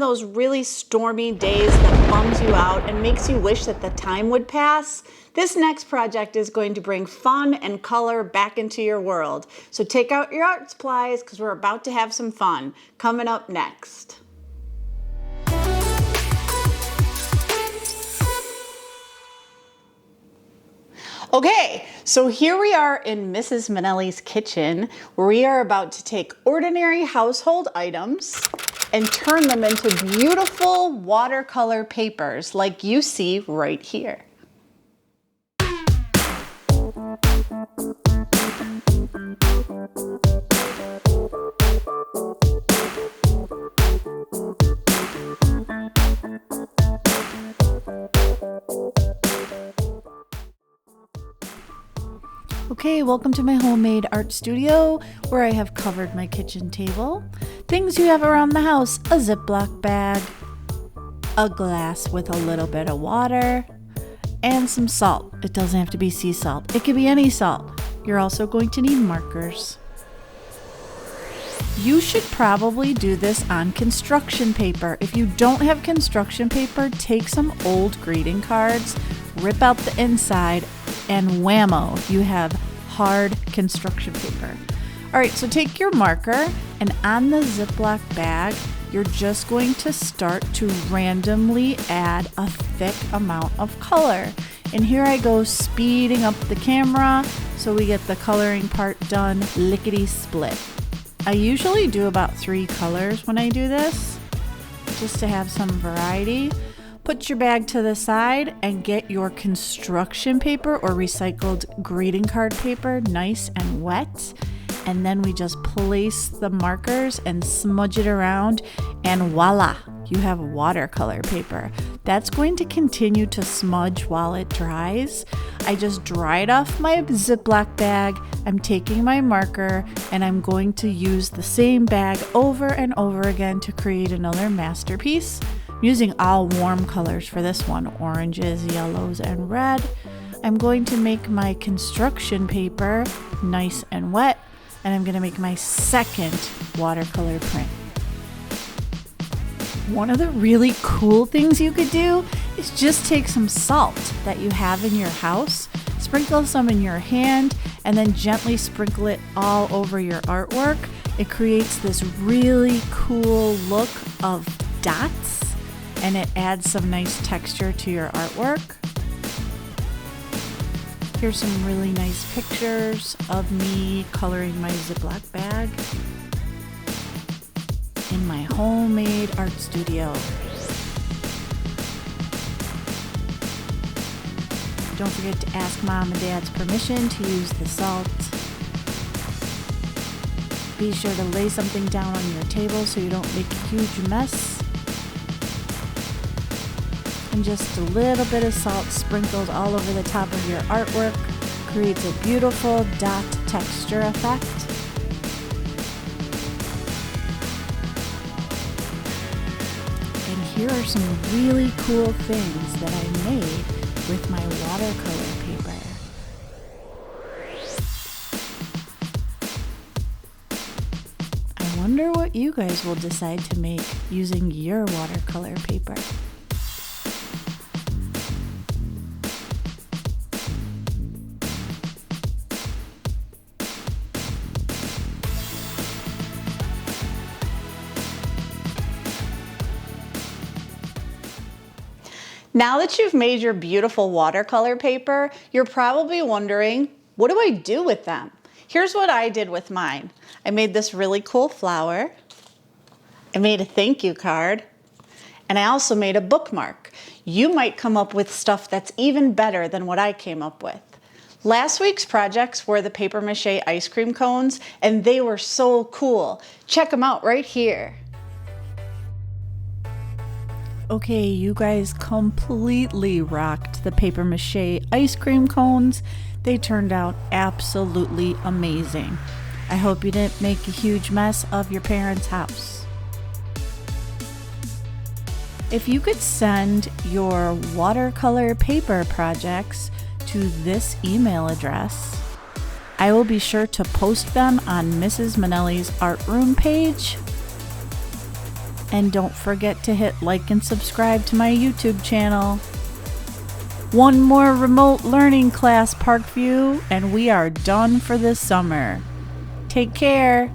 those really stormy days that bums you out and makes you wish that the time would pass, this next project is going to bring fun and color back into your world. So take out your art supplies because we're about to have some fun. Coming up next. Okay, so here we are in Mrs. Minelli's kitchen, where we are about to take ordinary household items and turn them into beautiful watercolor papers like you see right here. Okay, welcome to my homemade art studio where I have covered my kitchen table. Things you have around the house: a Ziploc bag, a glass with a little bit of water, and some salt. It doesn't have to be sea salt. It could be any salt. You're also going to need markers. You should probably do this on construction paper. If you don't have construction paper, take some old greeting cards, rip out the inside, and whammo, you have hard construction paper. All right, so take your marker, and on the Ziploc bag, you're just going to start to randomly add a thick amount of color. And here I go speeding up the camera so we get the coloring part done lickety-split. I usually do about 3 colors when I do this, just to have some variety. Put your bag to the side and get your construction paper or recycled greeting card paper nice and wet. And then we just place the markers and smudge it around, and voila, you have watercolor paper. That's going to continue to smudge while it dries. I just dried off my Ziploc bag. I'm taking my marker and I'm going to use the same bag over and over again to create another masterpiece. I'm using all warm colors for this one: oranges, yellows, and red. I'm going to make my construction paper nice and wet, and I'm going to make my second watercolor print. One of the really cool things you could do is just take some salt that you have in your house, sprinkle some in your hand, and then gently sprinkle it all over your artwork. It creates this really cool look of dots, and it adds some nice texture to your artwork. Here's some really nice pictures of me coloring my Ziploc bag in my homemade art studio. Don't forget to ask Mom and Dad's permission to use the salt. Be sure to lay something down on your table so you don't make a huge mess. And just a little bit of salt sprinkled all over the top of your artwork creates a beautiful dot texture effect. And here are some really cool things that I made with my watercolor paper. I wonder what you guys will decide to make using your watercolor paper. Now that you've made your beautiful watercolor paper, you're probably wondering, what do I do with them? Here's what I did with mine. I made this really cool flower. I made a thank you card. And I also made a bookmark. You might come up with stuff that's even better than what I came up with. Last week's projects were the paper mache ice cream cones, and they were so cool. Check them out right here. Okay, you guys completely rocked the paper mache ice cream cones. They turned out absolutely amazing. I hope you didn't make a huge mess of your parents' house. If you could send your watercolor paper projects to this email address, I will be sure to post them on Mrs. Minelli's art room page. And don't forget to hit like and subscribe to my YouTube channel. One more remote learning class, Parkview, and we are done for this summer. Take care.